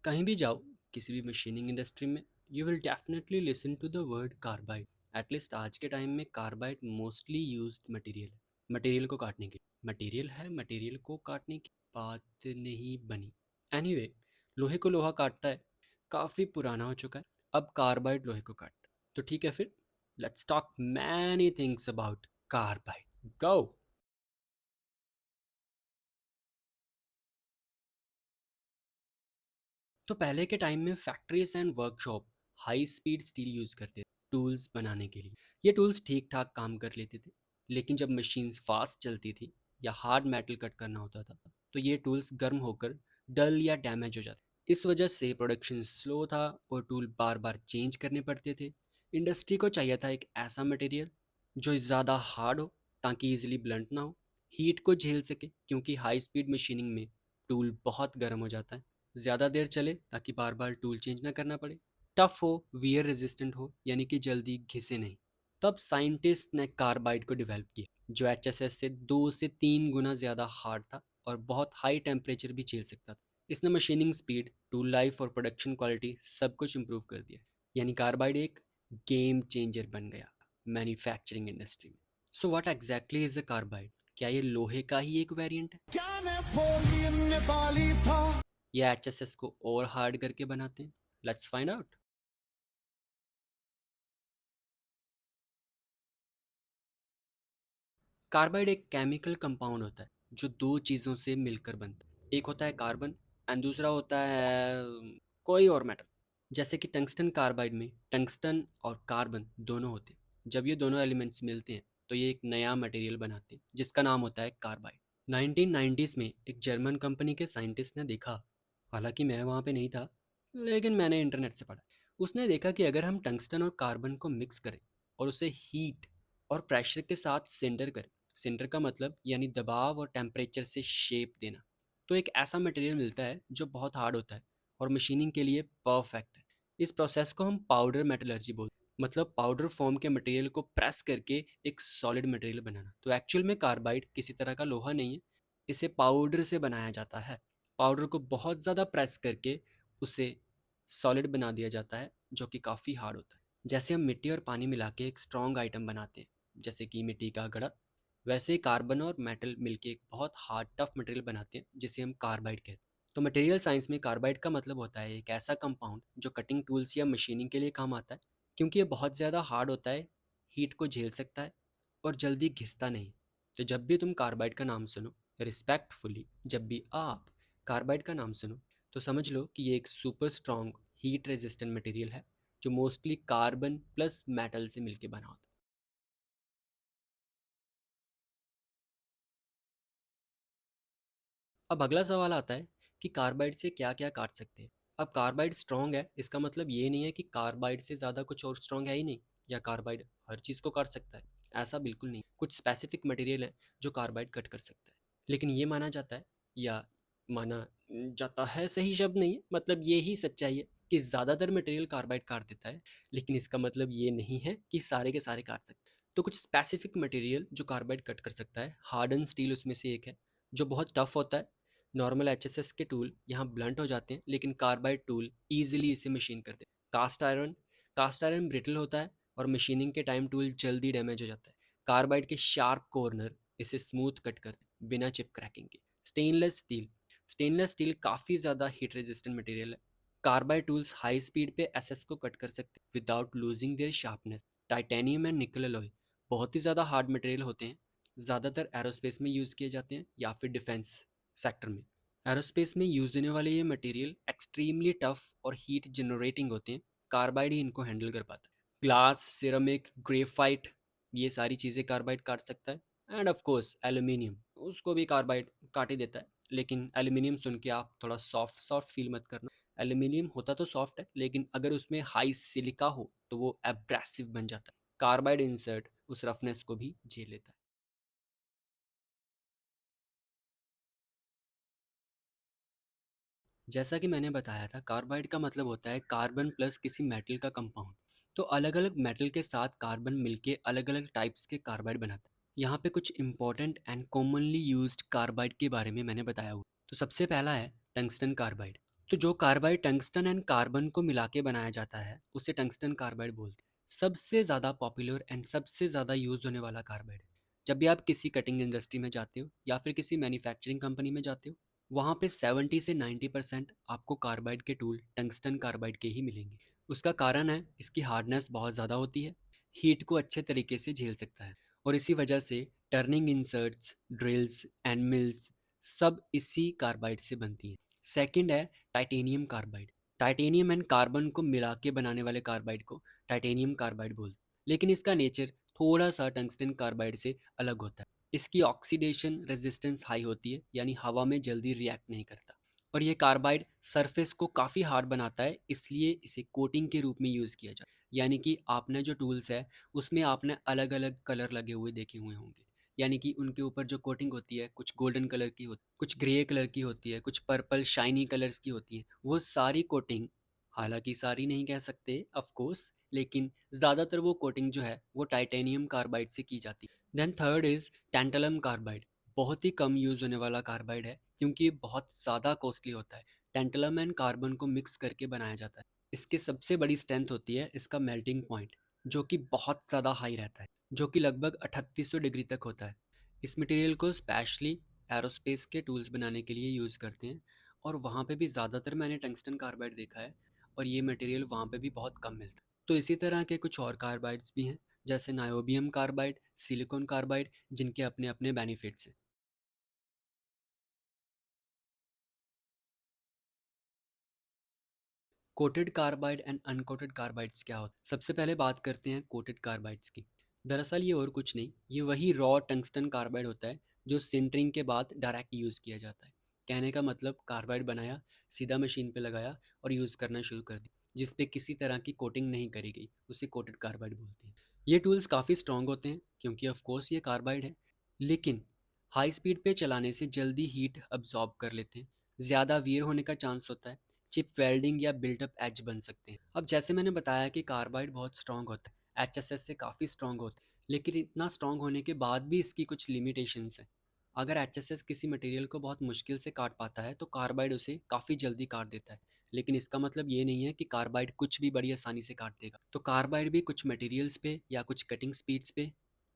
कहीं भी जाओ, किसी भी मशीनिंग इंडस्ट्री में, you will definitely listen to the word carbide. At least आज के टाइम में कार्बाइड मोस्टली यूज्ड मटेरियल है, मटेरियल को काटने के मटेरियल है, मटेरियल को काटने की बात नहीं बनी। एनीवे, लोहे को लोहा काटता है, काफ़ी पुराना हो चुका है, अब कार्बाइड लोहे को काटता है। तो ठीक है फिर, let's talk many things about carbide. Go. तो पहले के टाइम में factories and workshop high speed steel use करते थे टूल्स बनाने के लिए। ये टूल्स ठीक ठाक काम कर लेते थे, लेकिन जब मशीन्स फास्ट चलती थी या हार्ड मेटल कट करना होता था, तो ये टूल्स गर्म होकर डल या डैमेज हो जाते। इस वजह से प्रोडक्शन स्लो था और टूल बार बार चेंज करने पड़ते थे। इंडस्ट्री को चाहिए था एक ऐसा मटेरियल जो ज़्यादा हार्ड हो ताकि इजीली ब्लंट ना हो, हीट को झेल सके क्योंकि हाई स्पीड मशीनिंग में टूल बहुत गर्म हो जाता है, ज़्यादा देर चले ताकि बार बार टूल चेंज ना करना पड़े, टफ हो, वियर रेजिस्टेंट हो यानी कि जल्दी घिसे नहीं। तब साइंटिस्ट ने कार्बाइड को डेवलप किया जो एचएसएस से 2 से 3 गुना ज़्यादा हार्ड था और बहुत हाई टेम्परेचर भी झेल सकता था। इसने मशीनिंग स्पीड, टूल लाइफ और प्रोडक्शन क्वालिटी सब कुछ इम्प्रूव कर दिया। यानी कार्बाइड एक गेम चेंजर बन गया मैन्युफैक्चरिंग इंडस्ट्री में। So what exactly is a carbide? क्या ये लोहे का ही एक वेरिएंट है? क्या नेपोलियन नेपाली था? या एचएसएस को और हार्ड करके बनाते हैं? Let's find out. कार्बाइड एक केमिकल कंपाउंड होता है जो दो चीज़ों से मिलकर बनता है। एक होता है कार्बन एंड दूसरा होता है कोई और मेटल। जैसे कि टंगस्टन कार्बाइड में टंगस्टन और कार्बन दोनों होते हैं। जब ये दोनों एलिमेंट्स मिलते हैं तो ये एक नया मटेरियल बनाते हैं जिसका नाम होता है कार्बाइड। 1990s में एक जर्मन कंपनी के साइंटिस्ट ने देखा, हालांकि मैं वहाँ पे नहीं था, लेकिन मैंने इंटरनेट से पढ़ा। उसने देखा कि अगर हम टंगस्टन और कार्बन को मिक्स करें और उसे हीट और प्रेशर के साथ सिंडर करें, सिंडर का मतलब यानी दबाव और टेम्परेचर से शेप देना, तो एक ऐसा मटेरियल मिलता है जो बहुत हार्ड होता है और मशीनिंग के लिए परफेक्ट है। इस प्रोसेस को हम पाउडर मेटलर्जी बोलते हैं, मतलब पाउडर फॉर्म के मटेरियल को प्रेस करके एक सॉलिड मटेरियल बनाना। तो एक्चुअल में कार्बाइड किसी तरह का लोहा नहीं है, इसे पाउडर से बनाया जाता है। पाउडर को बहुत ज़्यादा प्रेस करके उसे सॉलिड बना दिया जाता है जो कि काफ़ी हार्ड होता है। जैसे हम मिट्टी और पानी मिला के एक स्ट्रॉन्ग आइटम बनाते हैं जैसे कि मिट्टी का घड़ा, वैसे ही कार्बन और मेटल मिलके एक बहुत हार्ड टफ मटेरियल बनाते हैं जिसे हम कार्बाइड कहते हैं। तो मटेरियल साइंस में कार्बाइड का मतलब होता है एक ऐसा कंपाउंड जो कटिंग टूल्स या मशीनिंग के लिए काम आता है, क्योंकि ये बहुत ज़्यादा हार्ड होता है, हीट को झेल सकता है और जल्दी घिसता नहीं। तो जब भी तुम कार्बाइड का नाम सुनो, रिस्पेक्टफुली जब भी आप कार्बाइड का नाम सुनो, तो समझ लो कि ये एक super strong heat resistant material है जो मोस्टली कार्बन प्लस मेटल से मिलके बना होता है। अब अगला सवाल आता है कि कार्बाइड से क्या क्या काट सकते हैं। अब कार्बाइड स्ट्रॉन्ग है इसका मतलब ये नहीं है कि कार्बाइड से ज़्यादा कुछ और स्ट्रॉन्ग है ही नहीं, या कार्बाइड हर चीज़ को काट सकता है। ऐसा बिल्कुल नहीं, कुछ स्पेसिफिक मटेरियल है जो कार्बाइड कट कर सकता है। लेकिन ये माना जाता है, या माना जाता है सही शब्द नहीं है, मतलब ये ही सच्चाई है कि ज़्यादातर मटेरियल कार्बाइड काट देता है, लेकिन इसका मतलब ये नहीं है कि सारे के सारे काट सकते हैं। तो कुछ स्पेसिफिक मटेरियल जो कार्बाइड कट कर सकता है, हार्डन स्टील उसमें से एक है जो बहुत टफ होता है। नॉर्मल एचएसएस के टूल यहाँ ब्लंट हो जाते हैं, लेकिन कार्बाइड टूल ईजिली इसे मशीन करते हैं। कास्ट आयरन ब्रिटल होता है और मशीनिंग के टाइम टूल जल्दी डैमेज हो जाता है। कार्बाइड के शार्प कॉर्नर इसे स्मूथ कट करते हैं बिना चिप क्रैकिंग के। स्टेनलेस स्टील काफ़ी ज़्यादा हीट रेजिस्टेंट मटेरियल है। कार्बाइड टूल्स हाई स्पीड पे एसएस को कट कर सकते हैं without losing their sharpness. Titanium and निकल अलॉय बहुत ही ज़्यादा हार्ड मटेरियल होते हैं, ज़्यादातर एरोस्पेस में यूज़ किए जाते हैं या फिर डिफेंस सेक्टर में। एरोस्पेस में यूज होने वाले ये मटेरियल एक्सट्रीमली टफ और हीट जनरेटिंग होते हैं, कार्बाइड ही इनको हैंडल कर पाता है। ग्लास, सिरेमिक, ग्रेफाइट, ये सारी चीज़ें कार्बाइड काट सकता है। एंड ऑफ कोर्स एल्यूमिनियम, उसको भी कार्बाइड काट ही देता है। लेकिन एल्यूमिनियम सुन के आप थोड़ा सॉफ्ट सॉफ्ट फील मत करना, एल्यूमिनियम होता तो सॉफ्ट है, लेकिन अगर उसमें हाई सिलिका हो तो वो एब्रेसिव बन जाता है। कार्बाइड इंसर्ट उस रफनेस को भी झेल लेता है। जैसा कि मैंने बताया था, कार्बाइड का मतलब होता है कार्बन प्लस किसी मेटल का कंपाउंड। तो अलग अलग मेटल के साथ कार्बन मिलके अलग अलग टाइप्स के कार्बाइड बनाता है। यहाँ पे कुछ important and commonly used carbide के बारे में मैंने बताया हुआ। तो सबसे पहला है टंगस्टन कार्बाइड। तो जो कार्बाइड टंगस्टन एंड कार्बन को मिला के बनाया जाता है उसे टंगस्टन कार्बाइड बोलते हैं। सबसे ज़्यादा पॉपुलर एंड सबसे ज़्यादा यूज होने वाला कार्बाइड। जब भी आप किसी कटिंग इंडस्ट्री में जाते हो या फिर किसी मैन्युफैक्चरिंग कंपनी में जाते हो, वहाँ पे 70 से 90% आपको कार्बाइड के टूल टंगस्टन कार्बाइड के ही मिलेंगे। उसका कारण है इसकी हार्डनेस बहुत ज़्यादा होती है, हीट को अच्छे तरीके से झेल सकता है, और इसी वजह से turning inserts, drills and mills सब इसी कार्बाइड से बनती हैं। सेकंड है titanium carbide. Titanium and carbon को मिला के बनाने वाले कार्बाइड को टाइटेनियम कार्बाइड बोलते हैं, लेकिन इसका नेचर थोड़ा सा टंगस्टन कार्बाइड से अलग होता है। इसकी ऑक्सीडेशन रेजिस्टेंस हाई होती है, यानी हवा में जल्दी रिएक्ट नहीं करता, और ये कार्बाइड सरफेस को काफ़ी हार्ड बनाता है, इसलिए इसे कोटिंग के रूप में यूज़ किया जाता है। यानी कि आपने जो टूल्स है उसमें आपने अलग अलग कलर लगे हुए देखे हुए होंगे, यानी कि उनके ऊपर जो कोटिंग होती है कुछ गोल्डन कलर की होती है, कुछ ग्रे कलर की होती है, कुछ पर्पल शाइनी कलर्स की होती है। वो सारी कोटिंग, हालांकि सारी नहीं कह सकते ऑफ कोर्स, लेकिन ज़्यादातर वो कोटिंग जो है वो टाइटेनियम कार्बाइड से की जाती है। Then third is tantalum carbide. बहुत ही कम यूज़ होने वाला कार्बाइड है क्योंकि ये बहुत ज़्यादा कॉस्टली होता है। टैंटलम एंड कार्बन को मिक्स करके बनाया जाता है। इसकी सबसे बड़ी स्ट्रेंथ होती है इसका मेल्टिंग पॉइंट, जो कि बहुत ज़्यादा हाई रहता है, जो कि लगभग 3800 डिग्री तक होता है। इस मटेरियल को स्पेशली एरोस्पेस के टूल्स बनाने के लिए यूज़ करते हैं, और वहाँ पे भी ज़्यादातर मैंने टंगस्टन कार्बाइड देखा है, और ये मटेरियल वहाँ पे भी बहुत कम मिलता है। तो इसी तरह के कुछ और कार्बाइड्स भी हैं, जैसे नायोबियम कार्बाइड, सिलिकॉन कार्बाइड, जिनके अपने अपने बेनिफिट्स हैं। Coated carbide and uncoated carbides क्या होता है? सबसे पहले बात करते हैं कोटेड कार्बाइड्स की। दरअसल ये और कुछ नहीं, ये वही रॉ टंगस्टन कार्बाइड होता है जो सिंटरिंग के बाद डायरेक्ट यूज़ किया जाता है। कहने का मतलब कार्बाइड बनाया, सीधा मशीन पे लगाया और यूज़ करना शुरू कर दिया, जिस पे किसी तरह की कोटिंग नहीं करी गई, उसे कोटेड कार्बाइड बोलते हैं। ये टूल्स काफ़ी स्ट्रॉन्ग होते हैं क्योंकि ऑफ कोर्स ये कार्बाइड है, लेकिन हाई स्पीड पे चलाने से जल्दी हीट अब्जॉर्ब कर लेते हैं, ज़्यादा वियर होने का चांस होता है, चिप वेल्डिंग या बिल्टअप एज बन सकते हैं। अब जैसे मैंने बताया कि कार्बाइड बहुत स्ट्रॉन्ग होता है, एचएसएस से काफ़ी स्ट्रॉन्ग होता है, लेकिन इतना स्ट्रॉन्ग होने के बाद भी इसकी कुछ लिमिटेशंस हैं। अगर एचएसएस किसी मटेरियल को बहुत मुश्किल से काट पाता है तो कार्बाइड उसे काफ़ी जल्दी काट देता है, लेकिन इसका मतलब ये नहीं है कि कार्बाइड कुछ भी बड़ी आसानी से काट देगा। तो कार्बाइड भी कुछ मटेरियल्स पे या कुछ कटिंग स्पीड्स पे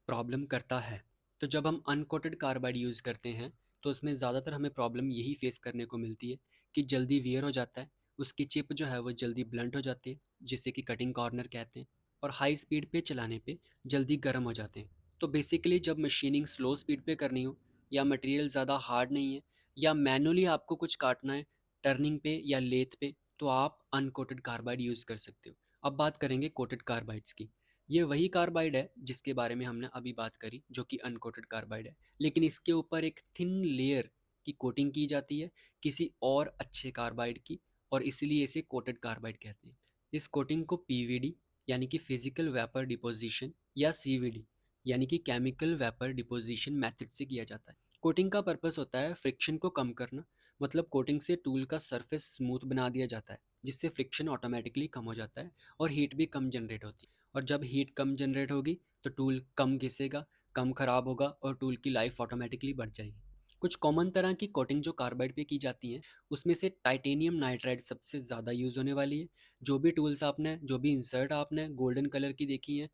प्रॉब्लम करता है। तो जब हम अनकोटेड कार्बाइड यूज़ करते हैं तो उसमें ज़्यादातर हमें प्रॉब्लम यही फेस करने को मिलती है कि जल्दी वियर हो जाता है, उसकी चिप जो है वो जल्दी ब्लंट हो जाती है, जिसे कि कटिंग कॉर्नर कहते हैं, और हाई स्पीड पे चलाने पे जल्दी गर्म हो जाते हैं। तो बेसिकली जब मशीनिंग स्लो स्पीड पे करनी हो, या मटेरियल ज़्यादा हार्ड नहीं है, या मैनुअली आपको कुछ काटना है टर्निंग पे या लेथ पे, तो आप अनकोटेड कार्बाइड यूज़ कर सकते हो। अब बात करेंगे कोटेड कार्बाइड्स की। ये वही कार्बाइड है जिसके बारे में हमने अभी बात करी, जो कि अनकोटेड कार्बाइड है, लेकिन इसके ऊपर एक थिन लेयर की कोटिंग की जाती है किसी और अच्छे कार्बाइड की, और इसीलिए इसे कोटेड कार्बाइड कहते हैं। इस कोटिंग को पीवीडी यानी कि फिजिकल वेपर डिपोजिशन, या सीवीडी यानी कि केमिकल वेपर डिपोजिशन मेथड से किया जाता है। कोटिंग का पर्पस होता है फ्रिक्शन को कम करना, मतलब कोटिंग से टूल का सरफेस स्मूथ बना दिया जाता है, जिससे फ्रिक्शन ऑटोमेटिकली कम हो जाता है और हीट भी कम जनरेट होती है। और जब हीट कम जनरेट होगी तो टूल कम घिसेगा, कम खराब होगा, और टूल की लाइफ ऑटोमेटिकली बढ़ जाएगी। कुछ कॉमन तरह की कोटिंग जो कार्बाइड पे की जाती हैं, उसमें से टाइटेनियम नाइट्राइड सबसे ज़्यादा यूज़ होने वाली है। जो भी टूल्स आपने, जो भी इंसर्ट आपने गोल्डन कलर की देखी हैं,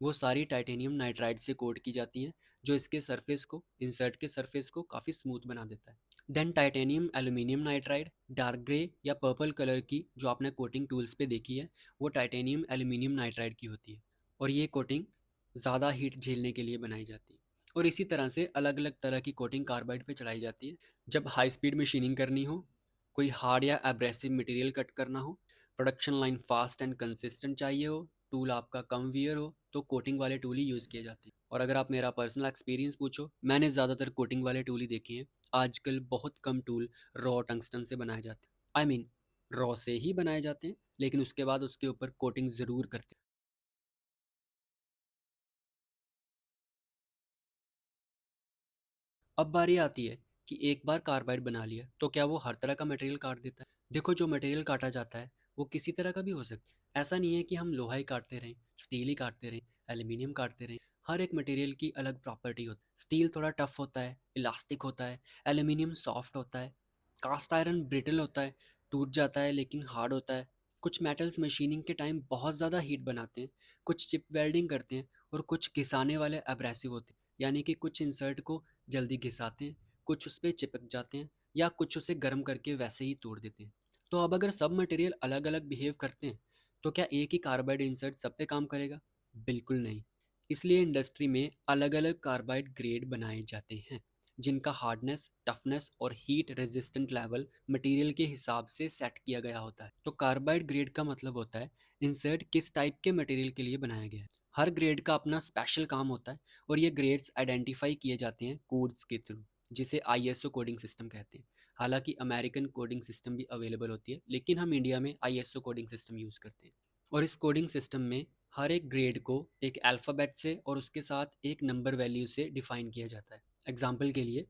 वो सारी टाइटेनियम नाइट्राइड से कोट की जाती हैं, जो इसके सरफेस को, इंसर्ट के सरफेस को काफ़ी स्मूथ बना देता है। Then titanium aluminium nitride, dark grey या पर्पल कलर की जो आपने कोटिंग टूल्स पे देखी है, वो टाइटेनियम एल्यूमिनियम नाइट्राइड की होती है, और ये कोटिंग ज़्यादा हीट झेलने के लिए बनाई जाती है। और इसी तरह से अलग अलग तरह की कोटिंग कार्बाइड पे चढ़ाई जाती है। जब हाई स्पीड मशीनिंग करनी हो, कोई हार्ड या एब्रेसिव मटेरियल कट करना हो, production line fast and consistent चाहिए हो, टूल आपका कम वियर हो, तो कोटिंग वाले टूल ही यूज़ किए जाते हैं। और अगर आप मेरा पर्सनल एक्सपीरियंस पूछो, मैंने ज़्यादातर कोटिंग वाले टूल ही देखे हैं। आजकल बहुत कम टूल रॉ टंगस्टन से बनाए जाते हैं, आई मीन रॉ से ही बनाए जाते हैं, लेकिन उसके बाद उसके ऊपर कोटिंग ज़रूर करते हैं। अब बारी आती है कि एक बार कार्बाइड बना लिया तो क्या वो हर तरह का मटेरियल काट देता है? देखो, जो मटेरियल काटा जाता है वो किसी तरह का भी हो सकता है। ऐसा नहीं है कि हम लोहा ही काटते रहें, स्टील ही काटते रहें, एल्यूमिनियम काटते रहें। हर एक मटेरियल की अलग प्रॉपर्टी होती है। स्टील थोड़ा टफ होता है, इलास्टिक होता है, एल्यूमिनियम सॉफ्ट होता है, कास्ट आयरन ब्रिटल होता है, टूट जाता है लेकिन हार्ड होता है। कुछ मेटल्स मशीनिंग के टाइम बहुत ज़्यादा हीट बनाते हैं, कुछ चिप वेल्डिंग करते हैं और कुछ घिसाने वाले एब्रेसिव होते हैं, यानी कि कुछ इंसर्ट को जल्दी घिसाते हैं, कुछ उस पर चिपक जाते हैं या कुछ उसे गर्म करके वैसे ही तोड़ देते हैं। तो अब अगर सब मटेरियल अलग अलग बिहेव करते हैं तो क्या एक ही कार्बाइड इंसर्ट सब पे काम करेगा? बिल्कुल नहीं। इसलिए इंडस्ट्री में अलग अलग कार्बाइड ग्रेड बनाए जाते हैं जिनका हार्डनेस, टफनेस और हीट रेजिस्टेंट लेवल मटेरियल के हिसाब से सेट किया गया होता है। तो कार्बाइड ग्रेड का मतलब होता है इंसर्ट किस टाइप के मटेरियल के लिए बनाया गया है। हर ग्रेड का अपना स्पेशल काम होता है और ये ग्रेड्स आइडेंटिफाई किए जाते हैं कोड्स के थ्रू, जिसे आईएसओ कोडिंग सिस्टम कहते हैं। हालांकि अमेरिकन कोडिंग सिस्टम भी अवेलेबल होती है, लेकिन हम इंडिया में आईएसओ कोडिंग सिस्टम यूज़ करते हैं। और इस कोडिंग सिस्टम में हर एक ग्रेड को एक अल्फ़ाबेट से और उसके साथ एक नंबर वैल्यू से डिफाइन किया जाता है। एग्जाम्पल के लिए,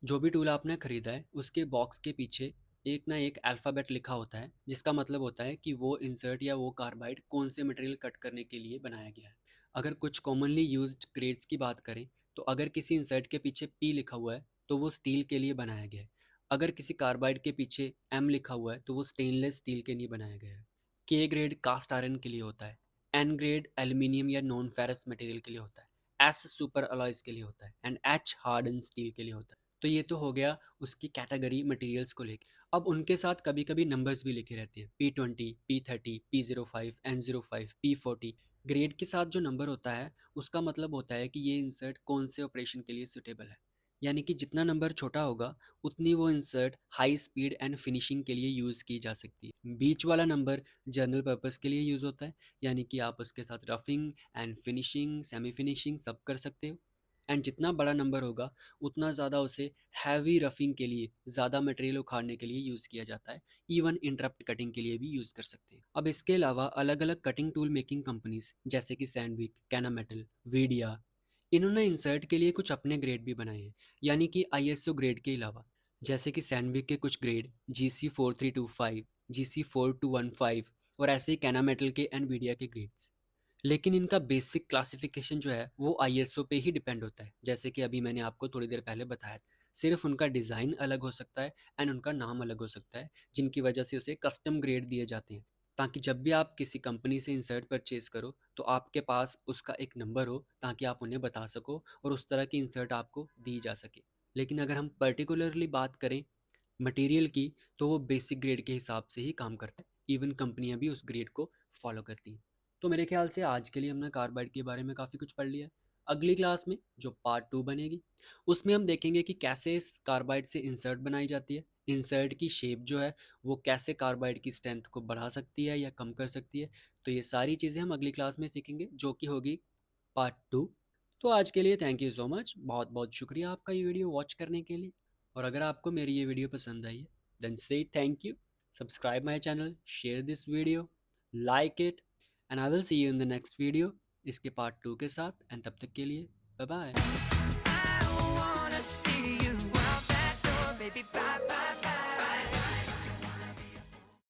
जो भी टूल आपने खरीदा है उसके बॉक्स के पीछे एक ना एक अल्फ़ाबेट लिखा होता है, जिसका मतलब होता है कि वो इंसर्ट या वो कार्बाइड कौन से मटेरियल कट करने के लिए बनाया गया है। अगर कुछ कॉमनली यूज्ड ग्रेड्स की बात करें, तो अगर किसी इंसर्ट के पीछे पी लिखा हुआ है तो वो स्टील के लिए बनाया गया है। अगर किसी कार्बाइड के पीछे एम लिखा हुआ है तो वो स्टेनलेस स्टील के लिए बनाया गया है। के ग्रेड कास्ट आयरन के लिए होता है। एन ग्रेड एल्यूमिनियम या नॉन फेरस मटेरियल के लिए होता है। एस सुपर अलॉयज के लिए होता है एंड एच हार्डन स्टील के लिए होता है। तो ये तो हो गया उसकी कैटेगरी मटेरियल्स को लेकर। अब उनके साथ कभी कभी नंबर्स भी लिखे रहते हैं, P20, P30, P05, N05, P40। Grade के साथ जो नंबर होता है उसका मतलब होता है कि ये इंसर्ट कौन से ऑपरेशन के लिए सुटेबल है। यानी कि जितना नंबर छोटा होगा उतनी वो insert high speed and finishing के लिए यूज़ की जा सकती है। बीच वाला नंबर जनरल पर्पस के लिए यूज़ होता है, यानी कि आप उसके साथ roughing and finishing, semi finishing सब कर सकते हो। एंड जितना बड़ा नंबर होगा उतना ज़्यादा उसे हैवी रफिंग के लिए, ज़्यादा मटेरियल उखाड़ने के लिए यूज़ किया जाता है। इवन इंटरप्ट कटिंग के लिए भी यूज़ कर सकते हैं। अब इसके अलावा अलग अलग कटिंग टूल मेकिंग कंपनीज जैसे कि सैंडविक, कैनामेटल, वीडिया, इन्होंने इंसर्ट के लिए कुछ अपने ग्रेड भी बनाए हैं, यानी कि आईएसओ ग्रेड के अलावा। जैसे कि सैंडविक के कुछ ग्रेड GC4325, GC4215 और ऐसे ही कैनामेटल के एंड वीडिया के ग्रेड्स। लेकिन इनका बेसिक क्लासिफिकेशन जो है वो आईएसओ पे ही डिपेंड होता है, जैसे कि अभी मैंने आपको थोड़ी देर पहले बताया। सिर्फ उनका डिज़ाइन अलग हो सकता है एंड उनका नाम अलग हो सकता है, जिनकी वजह से उसे कस्टम ग्रेड दिए जाते हैं, ताकि जब भी आप किसी कंपनी से इंसर्ट परचेज करो तो आपके पास उसका एक नंबर हो, ताकि आप उन्हें बता सको और उस तरह की इंसर्ट आपको दी जा सके। लेकिन अगर हम पर्टिकुलरली बात करें मटेरियल की, तो वो बेसिक ग्रेड के हिसाब से ही काम करता है। इवन कंपनियां भी उस ग्रेड को फॉलो करती हैं। तो मेरे ख्याल से आज के लिए हमने कार्बाइड के बारे में काफ़ी कुछ पढ़ लिया है। अगली क्लास में जो पार्ट 2 बनेगी उसमें हम देखेंगे कि कैसे इस कार्बाइड से इंसर्ट बनाई जाती है, इंसर्ट की शेप जो है वो कैसे कार्बाइड की स्ट्रेंथ को बढ़ा सकती है या कम कर सकती है। तो ये सारी चीज़ें हम अगली क्लास में सीखेंगे, जो कि होगी पार्ट 2। तो आज के लिए थैंक यू सो मच, बहुत बहुत शुक्रिया आपका ये वीडियो वॉच करने के लिए। और अगर आपको मेरी ये वीडियो पसंद आई है then so thank you, subscribe my channel, share this video, like it, and I will see you in the next video इसके पार्ट 2 के साथ। एंड तब तक के लिए bye bye. I wanna see you out that door, baby. Bye, bye, bye.